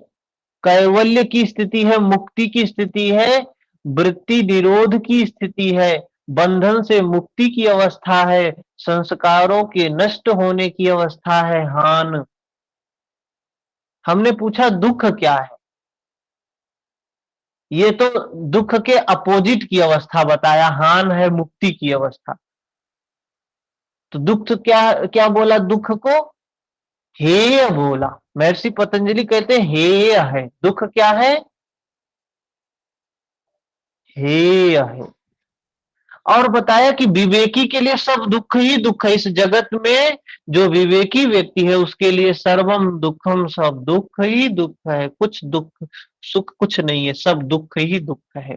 कैवल्य की स्थिति है, मुक्ति की स्थिति है, वृत्ति निरोध की स्थिति है, बंधन से मुक्ति की अवस्था है, संस्कारों के नष्ट होने की अवस्था है हान। हमने पूछा दुख क्या है, ये तो दुख के अपोजिट की अवस्था बताया, हान है मुक्ति की अवस्था। तो दुख क्या क्या बोला? दुख को हेय बोला। महर्षि पतंजलि कहते हैं हेय है दुख। क्या है? हेय है। और बताया कि विवेकी के लिए सब दुख ही दुख है, इस जगत में जो विवेकी व्यक्ति है उसके लिए सर्वम दुखम, सब दुख ही दुख है, कुछ दुख सुख कुछ नहीं है, सब दुख ही दुख है।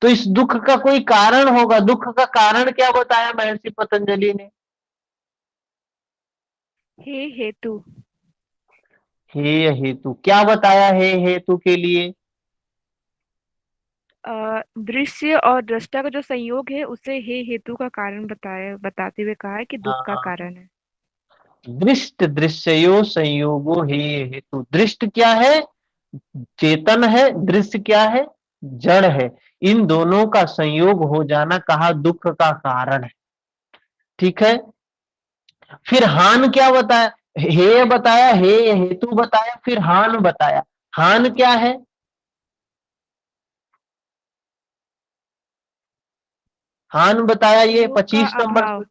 तो इस दुख का कोई कारण होगा, दुख का कारण क्या बताया महर्षि पतंजलि ने?
हे हेतु।
हे हेतु। क्या बताया हे हेतु के लिए?
दृश्य और दृष्टा का जो संयोग है उसे हे हेतु का कारण बताते हुए कहा है कि दुख का
हाँ,
कारण है।
दृष्ट दृश्यो संयोगो हे हेतु। दृष्ट क्या है? चेतन है। दृश्य क्या है? जड़ है। इन दोनों का संयोग हो जाना कहा दुख का कारण है। ठीक है, फिर हान क्या बताया? हे बताया, हे हेतु बताया, फिर हान बताया। हान क्या है? हान बताया ये
संयोग का
25 नंबर।
अभाव।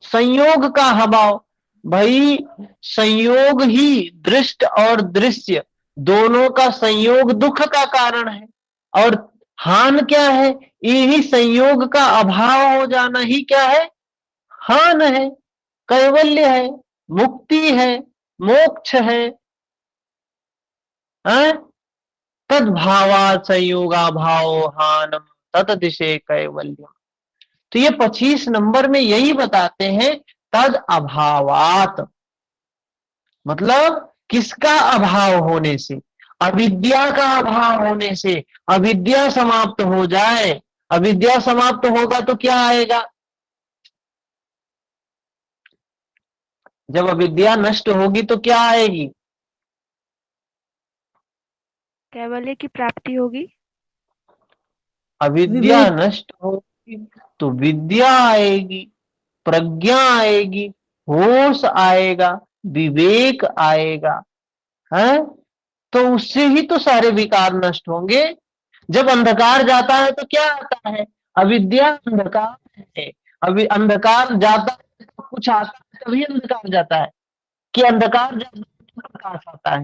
संयोग का अभाव। भाई संयोग ही, दृष्ट और दृश्य दोनों का संयोग दुख का कारण है। और हान क्या है? यही संयोग का अभाव हो जाना ही क्या है? हान है, कैवल्य है, मुक्ति है, मोक्ष है। तद्भावात् संयोगा भाव हानम तत्दिशे कैवल्यम। तो ये 25 नंबर में यही बताते हैं, तद अभावात, मतलब किसका अभाव होने से? अविद्या का अभाव होने से। अविद्या समाप्त हो जाए, अविद्या समाप्त होगा तो क्या आएगा? जब अविद्या नष्ट होगी तो क्या आएगी?
कैवल्य की प्राप्ति होगी।
अविद्या
विवेक।
नष्ट होगी तो विद्या आएगी, प्रज्ञा आएगी, होश आएगा, विवेक आएगा, है? तो उससे ही तो सारे विकार नष्ट होंगे। जब अंधकार जाता है तो क्या आता है? अविद्या अंधकार है। अभी अंधकार जाता है तो कुछ आता है, तभी अंधकार जाता है, कि अंधकार जाता है तो प्रकाश आता है?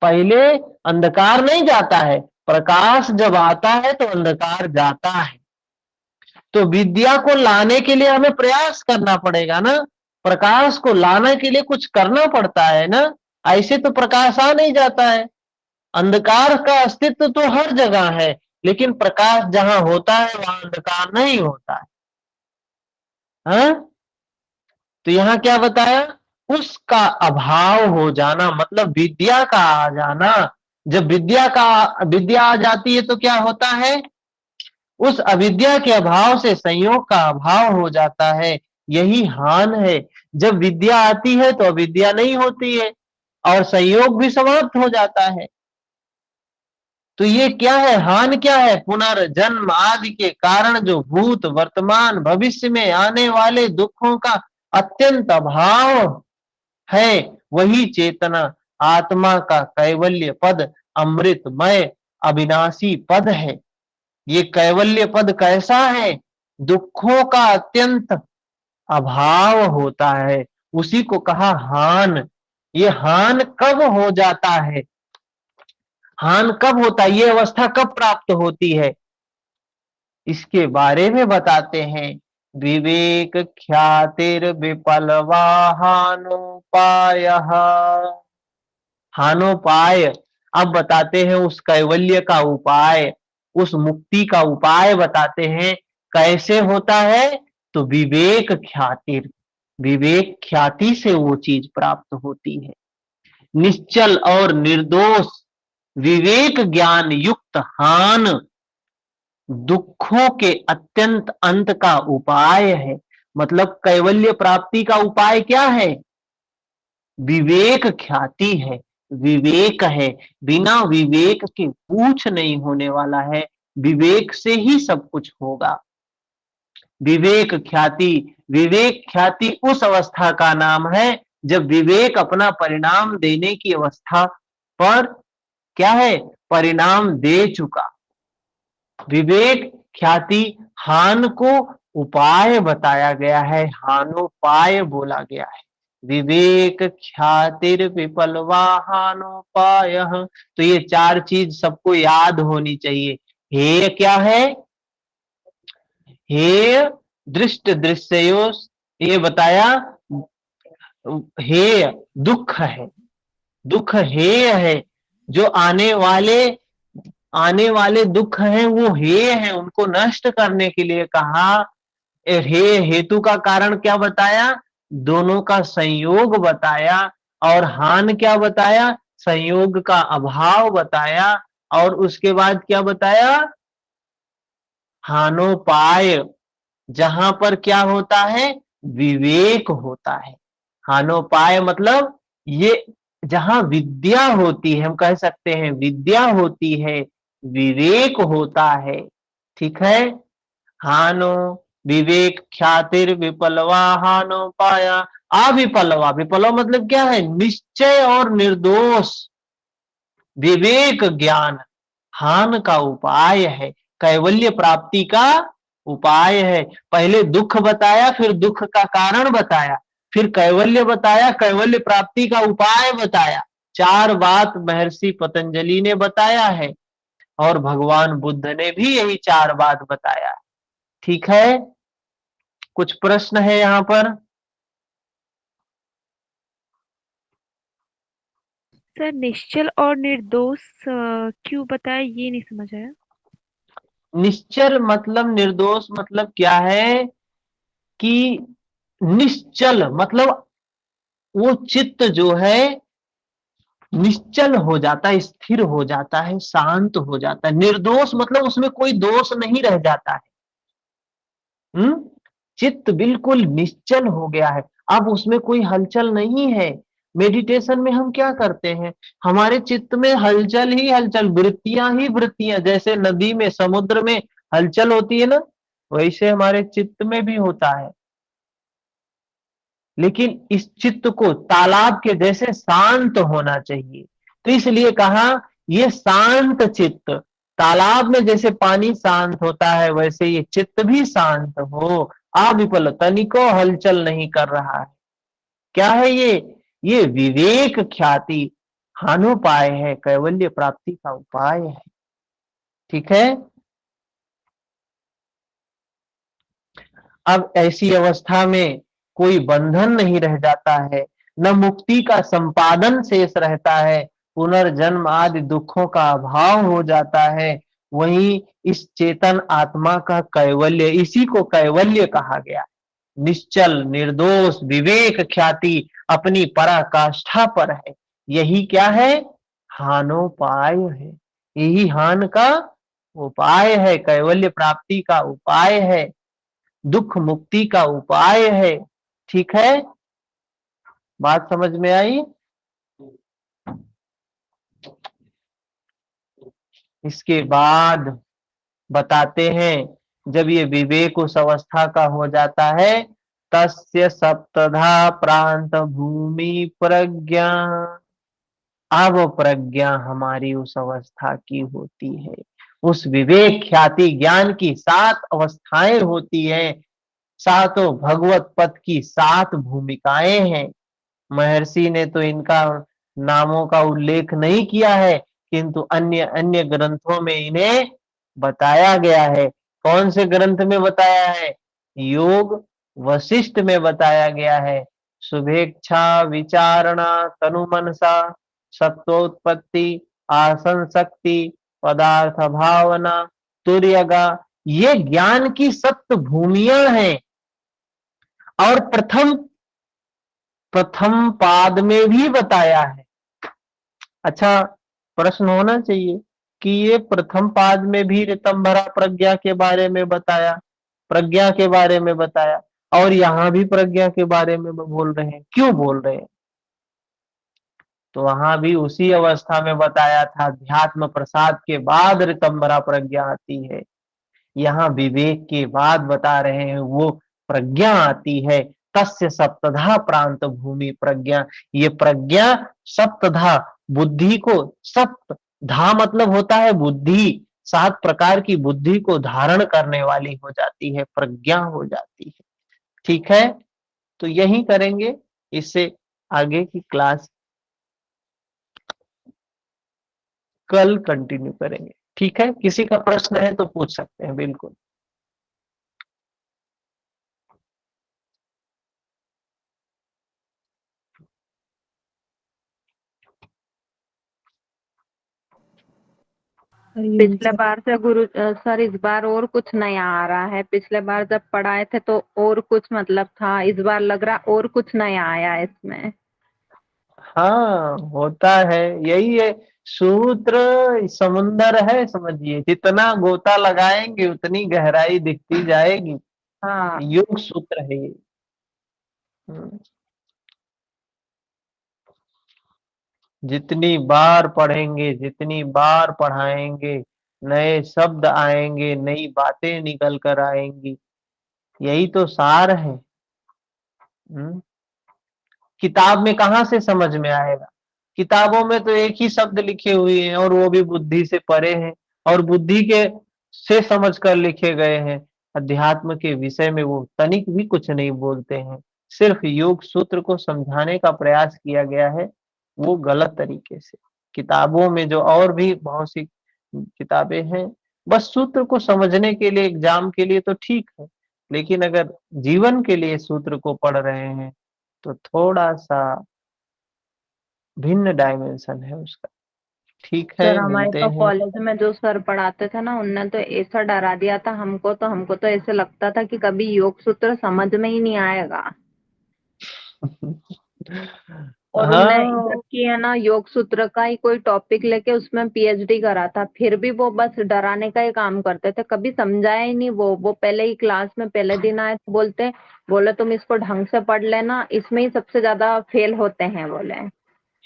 पहले अंधकार नहीं जाता है, प्रकाश जब आता है तो अंधकार जाता है। तो विद्या को लाने के लिए हमें प्रयास करना पड़ेगा ना, प्रकाश को लाने के लिए कुछ करना पड़ता है ना, ऐसे तो प्रकाश आ नहीं जाता है। अंधकार का अस्तित्व तो हर जगह है, लेकिन प्रकाश जहां होता है वहां अंधकार नहीं होता है। हाँ? तो यहाँ क्या बताया? उसका अभाव हो जाना, मतलब विद्या का आ जाना। जब विद्या आ जाती है तो क्या होता है? उस अविद्या के अभाव से संयोग का अभाव हो जाता है, यही हान है। जब विद्या आती है तो अविद्या नहीं होती है और संयोग भी समाप्त हो जाता है। तो ये क्या है? हान क्या है? पुनर्जन्म आदि के कारण जो भूत वर्तमान भविष्य में आने वाले दुखों का अत्यंत अभाव है, वही चेतना आत्मा का कैवल्य पद, अमृतमय अविनाशी पद है। ये कैवल्य पद कैसा है? दुखों का अत्यंत अभाव होता है, उसी को कहा हान। ये हान कब हो जाता है? हान कब होता है? ये अवस्था कब प्राप्त होती है? इसके बारे में बताते हैं। विवेक ख्यातिर विपलवा हानोपाय। हानोपाय, अब बताते हैं उस कैवल्य का उपाय, उस मुक्ति का उपाय बताते हैं। कैसे होता है? तो विवेक ख्यातिर, विवेक ख्याति से वो चीज प्राप्त होती है। निश्चल और निर्दोष विवेक ज्ञान युक्त हान दुखों के अत्यंत अंत का उपाय है। मतलब कैवल्य प्राप्ति का उपाय क्या है? विवेक ख्याति है, विवेक है। बिना विवेक के कुछ नहीं होने वाला है, विवेक से ही सब कुछ होगा। विवेक ख्याति, विवेक ख्याति उस अवस्था का नाम है जब विवेक अपना परिणाम देने की अवस्था पर क्या है? परिणाम दे चुका। विवेक ख्याति हान को उपाय बताया गया है, हानोपाय बोला गया है। विवेक ख्यातिर विपलवा हानोपाय। तो ये चार चीज सबको याद होनी चाहिए। हे क्या है? हे दृष्ट दृश्योस, ये बताया। हे दुख है, दुख हे है। जो आने वाले दुख हैं वो हे है, उनको नष्ट करने के लिए कहा। हे हेतु का कारण क्या बताया? दोनों का संयोग बताया। और हान क्या बताया? संयोग का अभाव बताया। और उसके बाद क्या बताया? हानोपाय, जहां पर क्या होता है? विवेक होता है। हानोपाय मतलब ये जहां विद्या होती है, हम कह सकते हैं विद्या होती है, विवेक होता है। ठीक है? हानो विवेक ख्यातिर विपलवा हानो पाया। अविपलवा, विपलवा मतलब क्या है? निश्चय और निर्दोष विवेक ज्ञान हान का उपाय है, कैवल्य प्राप्ति का उपाय है। पहले दुख बताया, फिर दुख का कारण बताया, फिर कैवल्य बताया, कैवल्य प्राप्ति का उपाय बताया। चार बात महर्षि पतंजलि ने बताया है। और भगवान बुद्ध ने भी यही 4 बात बताया। ठीक है, कुछ प्रश्न है यहाँ पर?
सर निश्चल और निर्दोष क्यों बताया, ये नहीं समझ आया।
निश्चल मतलब, निर्दोष मतलब क्या है कि निश्चल मतलब वो चित्त जो है निश्चल हो जाता है, स्थिर हो जाता है, शांत हो जाता है। निर्दोष मतलब उसमें कोई दोष नहीं रह जाता है। चित्त बिल्कुल निश्चल हो गया है, अब उसमें कोई हलचल नहीं है। मेडिटेशन में हम क्या करते हैं, हमारे चित्त में हलचल ही हलचल, वृत्तियां ही वृत्तियां, जैसे नदी में समुद्र में हलचल होती है ना, वैसे हमारे चित्त में भी होता है। लेकिन इस चित्त को तालाब के जैसे शांत होना चाहिए, तो इसलिए कहा ये शांत चित्त, तालाब में जैसे पानी शांत होता है वैसे ये चित्त भी शांत हो, अविपल तनिको हलचल नहीं कर रहा है। क्या है ये विवेक ख्याति हानोपाय है, कैवल्य प्राप्ति का उपाय है। ठीक है, अब ऐसी अवस्था में कोई बंधन नहीं रह जाता है, न मुक्ति का संपादन शेष रहता है, पुनर्जन्म आदि दुखों का अभाव हो जाता है। वहीं इस चेतन आत्मा का कैवल्य, इसी को कैवल्य कहा गया। निश्चल, निर्दोष, विवेक ख्याति अपनी पराकाष्ठा पर है। यही क्या है, हानोपाय है। यही हान का उपाय है, कैवल्य प्राप्ति का उपाय है, दुख मुक्ति का उपाय है। ठीक है, बात समझ में आई? इसके बाद बताते हैं, जब ये विवेक उस अवस्था का हो जाता है, तस्य सप्तधा प्रांत भूमि प्रज्ञा, अब प्रज्ञा हमारी उस अवस्था की होती है। उस विवेक ख्याति ज्ञान की 7 अवस्थाएं होती हैं, सातों भगवत पथ की 7 भूमिकाएं हैं। महर्षि ने तो इनका नामों का उल्लेख नहीं किया है, किंतु अन्य अन्य ग्रंथों में इन्हें बताया गया है। कौन से ग्रंथ में बताया है? योग वशिष्ठ में बताया गया है। शुभेच्छा, विचारणा, तनु मनसा, सत्वोत्पत्ति, आसन शक्ति, पदार्थ भावना, तुर्यगा, ये ज्ञान की 7 भूमियां हैं। और प्रथम प्रथम पाद में भी बताया है। अच्छा, प्रश्न होना चाहिए कि ये प्रथम पाद में भी ऋतंभरा प्रज्ञा के बारे में बताया, प्रज्ञा के बारे में बताया, और यहां भी प्रज्ञा के बारे में बोल रहे हैं, क्यों बोल रहे हैं? तो वहां भी उसी अवस्था में बताया था, अध्यात्म प्रसाद के बाद ऋतंभरा प्रज्ञा आती है। यहाँ विवेक के बाद बता रहे हैं वो प्रज्ञा आती है। तस्य सप्तधा प्रांत भूमि प्रज्ञा, ये प्रज्ञा सप्तधा, बुद्धि को, सप्त धा मतलब होता है बुद्धि, 7 प्रकार की बुद्धि को धारण करने वाली हो जाती है, प्रज्ञा हो जाती है। ठीक है, तो यही करेंगे, इससे आगे की क्लास कल कंटिन्यू करेंगे। ठीक है, किसी का प्रश्न है तो पूछ सकते हैं, बिल्कुल।
हरिओम
पिछले
सर।
बार से गुरु सर इस बार और कुछ नया आ रहा है। पिछले बार जब पढ़ाए थे तो और कुछ मतलब था, इस बार लग रहा और कुछ नया आया है इसमें।
हाँ, होता है, यही है। सूत्र समुंदर है, समझिए, जितना गोता लगाएंगे उतनी गहराई दिखती जाएगी।
हाँ
योग सूत्र है ये। हम्म, जितनी बार पढ़ेंगे, जितनी बार पढ़ाएंगे, नए शब्द आएंगे, नई बातें निकल कर आएंगी, यही तो सार है। हम्म, किताब में कहाँ से समझ में आएगा? किताबों में तो एक ही शब्द लिखे हुए हैं और वो भी बुद्धि से परे हैं, और बुद्धि के से समझ कर लिखे गए हैं। अध्यात्म के विषय में वो तनिक भी कुछ नहीं बोलते हैं। सिर्फ योग सूत्र को समझाने का प्रयास किया गया है, वो गलत तरीके से। किताबों में जो और भी बहुत सी किताबें हैं, बस सूत्र को समझने के लिए, एग्जाम के लिए तो ठीक है, लेकिन अगर जीवन के लिए सूत्र को पढ़ रहे हैं तो थोड़ा सा भिन्न डायमेंशन है उसका। ठीक है,
सर हमारे
मिलते
तो
हैं।
कॉलेज में जो सर पढ़ाते थे ना, उनने तो ऐसा डरा दिया था हमको तो ऐसे लगता था कि कभी योग सूत्र समझ में ही नहीं आएगा। और उनने,
हाँ,
जबकि है ना, योग सूत्र का ही कोई टॉपिक लेके उसमें पीएचडी करा था, फिर भी वो बस डराने का ही काम करते थे, कभी समझाया ही नहीं। वो पहले ही क्लास में पहले दिन आए तो बोले तुम इसको ढंग से पढ़ लेना, इसमें ही सबसे ज्यादा फेल होते हैं बोले।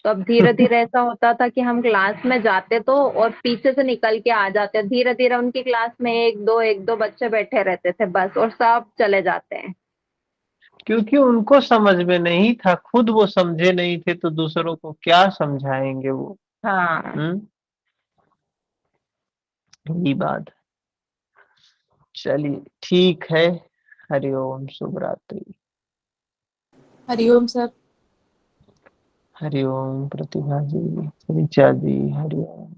तो अब धीरे धीरे ऐसा होता था कि हम क्लास में जाते तो और पीछे से निकल के आ जाते, धीरे धीरे उनकी क्लास में एक दो बच्चे बैठे रहते थे बस, और सब चले जाते हैं।
क्योंकि उनको समझ में नहीं था, खुद वो समझे नहीं थे, तो दूसरों को क्या समझाएंगे वो।
हाँ।
हम्म, यही बात। चलिए ठीक है। हरिओम, शुभ रात्रि।
हरिओम सर।
हरिओम प्रतिभा जी, ऋचा जी, हरिओम।